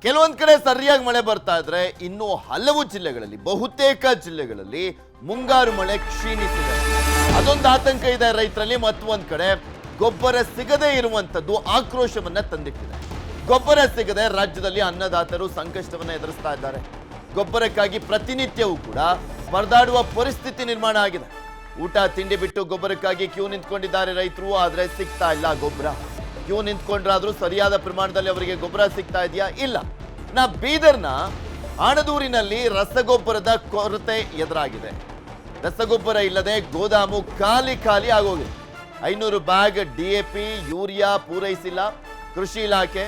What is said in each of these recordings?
ಕೆಲವೊಂದು ಕಡೆ ಸರಿಯಾಗಿ ಮಳೆ ಬರ್ತಾ ಇದ್ರೆ ಇನ್ನು ಹಲವು ಜಿಲ್ಲೆಗಳಲ್ಲಿ ಬಹುತೇಕ ಜಿಲ್ಲೆಗಳಲ್ಲಿ ಮುಂಗಾರು ಮಳೆ ಕ್ಷೀಣಿಸಿದೆ. ಅದೊಂದು ಆತಂಕ ಇದೆ ರೈತರಲ್ಲಿ. ಮತ್ತೊಂದು ಕಡೆ ಗೊಬ್ಬರ ಸಿಗದೇ ಇರುವಂತದ್ದು ಆಕ್ರೋಶವನ್ನ ತಂದಿಟ್ಟಿದೆ. ಗೊಬ್ಬರ ಸಿಗದೆ ರಾಜ್ಯದಲ್ಲಿ ಅನ್ನದಾತರು ಸಂಕಷ್ಟವನ್ನ ಎದುರಿಸ್ತಾ ಇದ್ದಾರೆ. ಗೊಬ್ಬರಕ್ಕಾಗಿ ಪ್ರತಿನಿತ್ಯವೂ ಕೂಡ ಪರದಾಡುವ ಪರಿಸ್ಥಿತಿ ನಿರ್ಮಾಣ ಆಗಿದೆ. ಊಟ ತಿಂಡಿ ಬಿಟ್ಟು ಗೊಬ್ಬರಕ್ಕಾಗಿ ಕ್ಯೂ ನಿಂತ್ಕೊಂಡಿದ್ದಾರೆ ರೈತರು. ಆದ್ರೆ ಸಿಗ್ತಾ ಇಲ್ಲ ಗೊಬ್ಬರ. ಕ್ಯೂ ನಿಂತ್ಕೊಂಡ್ರಾದ್ರೂ ಸರಿಯಾದ ಪ್ರಮಾಣದಲ್ಲಿ ಅವರಿಗೆ ಗೊಬ್ಬರ ಸಿಗ್ತಾ ಇದೆಯಾ? ಇಲ್ಲ. ಬೀದರ್ನ ಆಣದೂರಿನಲ್ಲಿ ರಸಗೊಬ್ಬರದ ಕೊರತೆ ಎದುರಾಗಿದೆ. ರಸಗೊಬ್ಬರ ಇಲ್ಲದೆ ಗೋದಾಮು ಖಾಲಿ ಆಗೋಗಿದೆ. 500 ಬ್ಯಾಗ್ DAP ಯೂರಿಯಾ ಪೂರೈಸಿಲ್ಲ ಕೃಷಿ ಇಲಾಖೆ.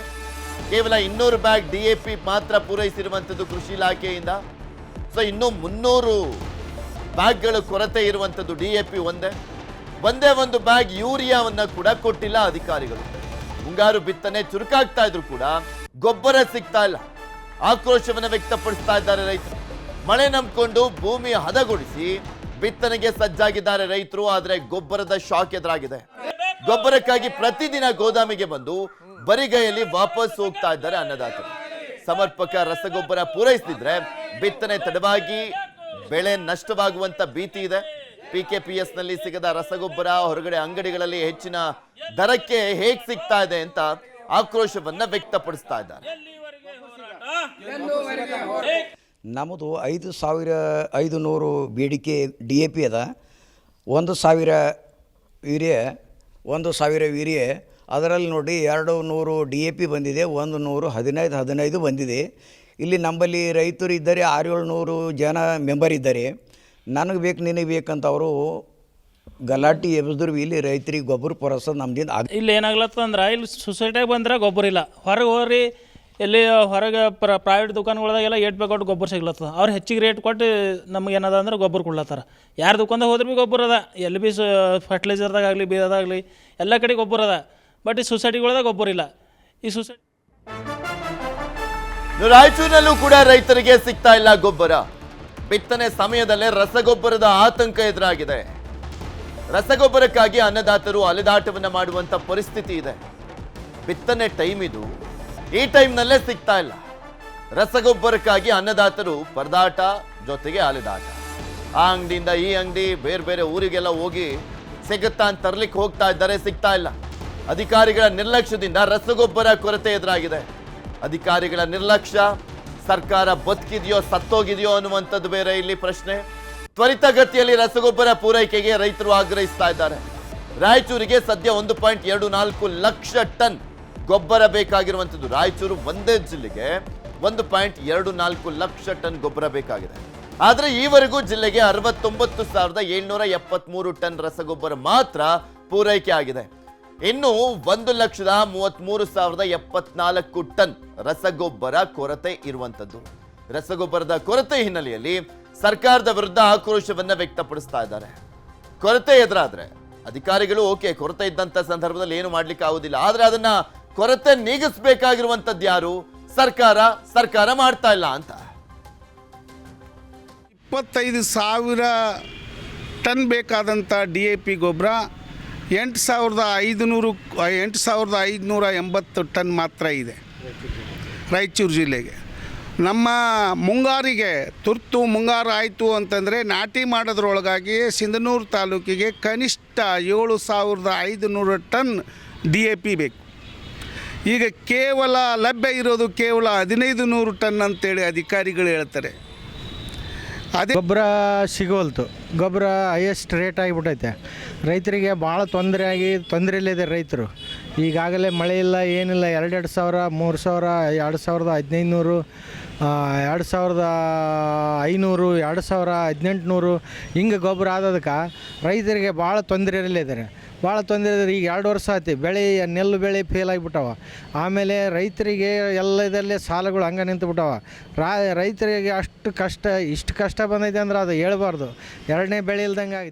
ಕೇವಲ 200 ಬ್ಯಾಗ್ DAP ಮಾತ್ರ ಪೂರೈಸಿರುವಂಥದ್ದು ಕೃಷಿ ಇಲಾಖೆಯಿಂದ. ಸೊ ಇನ್ನೂ 300 ಬ್ಯಾಗ್ಗಳ ಕೊರತೆ ಇರುವಂಥದ್ದು DAP ಒಂದೇ ಒಂದು ಬ್ಯಾಗ್ ಯೂರಿಯಾವನ್ನ ಕೂಡ ಕೊಟ್ಟಿಲ್ಲ ಅಧಿಕಾರಿಗಳು. ಮುಂಗಾರು ಬಿತ್ತನೆ ಚುರುಕಾಗ್ತಾ ಇದ್ರು ಕೂಡ ಗೊಬ್ಬರ ಸಿಗ್ತಾ ಇಲ್ಲ. ಆಕ್ರೋಶವನ್ನು ವ್ಯಕ್ತಪಡಿಸ್ತಾ ಇದ್ದಾರೆ ರೈತರು. ಮಳೆ ನಂಬಿಕೊಂಡು ಭೂಮಿ ಹದಗೊಳಿಸಿ ಬಿತ್ತನೆಗೆ ಸಜ್ಜಾಗಿದ್ದಾರೆ ರೈತರು. ಆದ್ರೆ ಗೊಬ್ಬರದ ಶಾಕ್ ಎದುರಾಗಿದೆ. ಗೊಬ್ಬರಕ್ಕಾಗಿ ಪ್ರತಿದಿನ ಗೋದಾಮಿಗೆ ಬಂದು ಬರಿಗೈಯಲ್ಲಿ ವಾಪಸ್ ಹೋಗ್ತಾ ಇದ್ದಾರೆ ಅನ್ನದಾತರು. ಸಮರ್ಪಕ ರಸಗೊಬ್ಬರ ಪೂರೈಸದಿದ್ರೆ ಬಿತ್ತನೆ ತಡವಾಗಿ ಬೆಳೆ ನಷ್ಟವಾಗುವಂತ ಭೀತಿ ಇದೆ. PKPS ನಲ್ಲಿ ಸಿಗದ ರಸಗೊಬ್ಬರ ಹೊರಗಡೆ ಅಂಗಡಿಗಳಲ್ಲಿ ಹೆಚ್ಚಿನ ದರಕ್ಕೆ ಹೇಗೆ ಸಿಗ್ತಾ ಇದೆ ಅಂತ ಆಕ್ರೋಶವನ್ನ ವ್ಯಕ್ತಪಡಿಸ್ತಾ ಇದ್ದಾರೆ. ನಮ್ಮದು 5,500 ಬೇಡಿಕೆ DAP ಅದ. 1,000 ಯೂರಿಯಾ 1,000 ಯೂರಿಯಾ ಅದರಲ್ಲಿ ನೋಡಿ 200 DAP ಬಂದಿದೆ, 100 15 ಬಂದಿದೆ. ಇಲ್ಲಿ ನಮ್ಮಲ್ಲಿ ರೈತರು ಇದ್ದಾರೆ, 600-700 ಜನ ಮೆಂಬರ್ ಇದ್ದಾರೆ. ನನಗೆ ಬೇಕು ನಿನಗೆ ಬೇಕಂತ ಅವರು ಗಲಾಟೆ ಎಬ್ಸಿದ್ರು. ಇಲ್ಲಿ ರೈತರಿಗೆ ಗೊಬ್ಬರ ಪೂರೈಸೋದು ನಮ್ದಿಂದ ಇಲ್ಲಿ ಏನಾಗ್ಲತ್ತಂದ್ರೆ ಇಲ್ಲಿ ಸೊಸೈಟಿಗೆ ಬಂದ್ರೆ ಗೊಬ್ಬರ ಇಲ್ಲ. ಹೊರಗೆ ಹೋಗ್ರಿ ಎಲ್ಲಿ ಹೊರಗೆ ಪ್ರೈವೇಟ್ ದುಕಾನ್ಗಳದಾಗೆಲ್ಲ 8 ರೂಪಾಯಿ ಕೊಟ್ಟು ಗೊಬ್ಬರ ಸಿಗ್ಲತ್ತದ. ಅವ್ರು ಹೆಚ್ಚಿಗೆ ರೇಟ್ ಕೊಟ್ಟು ನಮ್ಗೆ ಏನದ ಅಂದ್ರೆ ಗೊಬ್ಬರ ಕೊಡ್ಲತ್ತಾರ. ಯಾರು ದುಕಾನ್ದಾಗ ಹೋದ್ರೆ ಭೀ ಗೊಬ್ಬರ ಅದ, ಎಲ್ಲಿ ಭೀ ಫರ್ಟಿಲೈಸರ್ದಾಗಲಿ ಬೀಜದಾಗಲಿ ಎಲ್ಲ ಕಡೆ ಗೊಬ್ಬರ ಅದ. ಬಟ್ ಈ ಸೊಸೈಟಿಗಳದಾಗ ಗೊಬ್ಬರ ಇಲ್ಲ. ಈ ಸೊಸೈಟಿ ರಾಯಚೂರಿನಲ್ಲೂ ಕೂಡ ರೈತರಿಗೆ ಸಿಗ್ತಾ ಇಲ್ಲ ಗೊಬ್ಬರ. ಬಿತ್ತನೆ ಸಮಯದಲ್ಲೇ ರಸಗೊಬ್ಬರದ ಆತಂಕ ಎದುರಾಗಿದೆ. ರಸಗೊಬ್ಬರಕ್ಕಾಗಿ ಅನ್ನದಾತರು ಅಲೆದಾಟವನ್ನ ಮಾಡುವಂತ ಪರಿಸ್ಥಿತಿ ಇದೆ. ಬಿತ್ತನೆ ಟೈಮ್ ಇದು, ಈ ಟೈಮ್ನಲ್ಲೇ ಸಿಗ್ತಾ ಇಲ್ಲ. ರಸಗೊಬ್ಬರಕ್ಕಾಗಿ ಅನ್ನದಾತರು ಪರದಾಟ ಜೊತೆಗೆ ಅಲೆದಾಟ. ಆ ಅಂಗಡಿಯಿಂದ ಈ ಅಂಗಡಿ, ಬೇರೆ ಬೇರೆ ಊರಿಗೆಲ್ಲ ಹೋಗಿ ಸಿಗುತ್ತಾ ಅಂತ ತರ್ಲಿಕ್ಕೆ ಹೋಗ್ತಾ ಇದ್ದಾರೆ, ಸಿಗ್ತಾ ಇಲ್ಲ. ಅಧಿಕಾರಿಗಳ ನಿರ್ಲಕ್ಷ್ಯದಿಂದ ರಸಗೊಬ್ಬರ ಕೊರತೆ ಎದುರಾಗಿದೆ. ಅಧಿಕಾರಿಗಳ ನಿರ್ಲಕ್ಷ್ಯ, ಸರ್ಕಾರ ಬದುಕಿದೆಯೋ ಸತ್ತೋಗಿದೆಯೋ ಅನ್ನುವಂಥದ್ದು ಬೇರೆ ಇಲ್ಲಿ ಪ್ರಶ್ನೆ. ತ್ವರಿತಗತಿಯಲ್ಲಿ ರಸಗೊಬ್ಬರ ಪೂರೈಕೆಗೆ ರೈತರು ಆಗ್ರಹಿಸ್ತಾ ಇದ್ದಾರೆ. ರಾಯಚೂರಿಗೆ ಸದ್ಯ 1.24 ಲಕ್ಷ ಟನ್ ಗೊಬ್ಬರ ಬೇಕಾಗಿರುವಂಥದ್ದು. ರಾಯಚೂರು ಒಂದೇ ಜಿಲ್ಲೆಗೆ 1.24 ಲಕ್ಷ ಟನ್ ಗೊಬ್ಬರ ಬೇಕಾಗಿದೆ. ಆದರೆ ಈವರೆಗೂ ಜಿಲ್ಲೆಗೆ 69,773 ಟನ್ ರಸಗೊಬ್ಬರ ಮಾತ್ರ ಪೂರೈಕೆ ಆಗಿದೆ. ಇನ್ನು 1,33,074 ಟನ್ ರಸಗೊಬ್ಬರ ಕೊರತೆ ಇರುವಂಥದ್ದು. ರಸಗೊಬ್ಬರದ ಕೊರತೆ ಹಿನ್ನೆಲೆಯಲ್ಲಿ ಸರ್ಕಾರದ ವಿರುದ್ಧ ಆಕ್ರೋಶವನ್ನ ವ್ಯಕ್ತಪಡಿಸ್ತಾ ಇದ್ದಾರೆ. ಕೊರತೆ ಎದುರಾದ್ರೆ ಅಧಿಕಾರಿಗಳು ಓಕೆ, ಕೊರತೆ ಇದ್ದಂತ ಸಂದರ್ಭದಲ್ಲಿ ಏನು ಮಾಡ್ಲಿಕ್ಕೆ ಆಗುದಿಲ್ಲ. ಆದ್ರೆ ಅದನ್ನ ಕೊರತೆ ನೀಗಿಸಬೇಕಾಗಿರುವಂತದ್ದು ಯಾರು? ಸರ್ಕಾರ ಮಾಡ್ತಾ ಇಲ್ಲ ಅಂತ. 25,000 ಟನ್ ಬೇಕಾದಂಥ DAP ಗೊಬ್ಬರ 8,580 ಟನ್ ಮಾತ್ರ ಇದೆ ರಾಯಚೂರು ಜಿಲ್ಲೆಗೆ. ನಮ್ಮ ಮುಂಗಾರಿಗೆ ತುರ್ತು ಮುಂಗಾರು ಆಯಿತು ಅಂತಂದರೆ ನಾಟಿ ಮಾಡೋದ್ರೊಳಗಾಗಿ ಸಿಂಧನೂರು ತಾಲೂಕಿಗೆ ಕನಿಷ್ಠ 7,500 ಟನ್ DAP ಬೇಕು. ಈಗ ಕೇವಲ ಲಭ್ಯ ಇರೋದು ಕೇವಲ 1,500 ಟನ್ ಅಂತೇಳಿ ಅಧಿಕಾರಿಗಳು ಹೇಳ್ತಾರೆ. ಅದೇ ಗೊಬ್ಬರ ಸಿಗೋಲ್ತು. ಗೊಬ್ಬರ ಹೈಯೆಸ್ಟ್ ರೇಟ್ ಆಗಿಬಿಟ್ಟೈತೆ. ರೈತರಿಗೆ ಭಾಳ ತೊಂದರೆಯಲ್ಲಿದೆ ರೈತರು. ಈಗಾಗಲೇ ಮಳೆ ಇಲ್ಲ, ಏನಿಲ್ಲ. 2,000, 3,000, 2,500, 2,500, 2,018 ಹಿಂಗೆ ಗೊಬ್ಬರ ಆದದಕ್ಕೆ ರೈತರಿಗೆ ಭಾಳ ತೊಂದರೆಯಲ್ಲಿದ್ದಾರೆ. ಈಗ 2 ವರ್ಷ ಆಯ್ತು ನೆಲ್ಲು ಬೆಳೆ ಫೇಲ್ ಆಗಿಬಿಟ್ಟವ. ಆಮೇಲೆ ರೈತರಿಗೆ ಎಲ್ಲದಲ್ಲೇ ಸಾಲಗಳು ಹಂಗೆ ನಿಂತುಬಿಟ್ಟವ. ರೈತರಿಗೆ ಇಷ್ಟು ಕಷ್ಟ ಬಂದೈತೆ ಅಂದ್ರೆ ಅದು ಹೇಳ್ಬಾರ್ದು. ಎರಡನೇ ಬೆಳೆ ಇಲ್ದಂಗೆ ಆಗಿದೆ.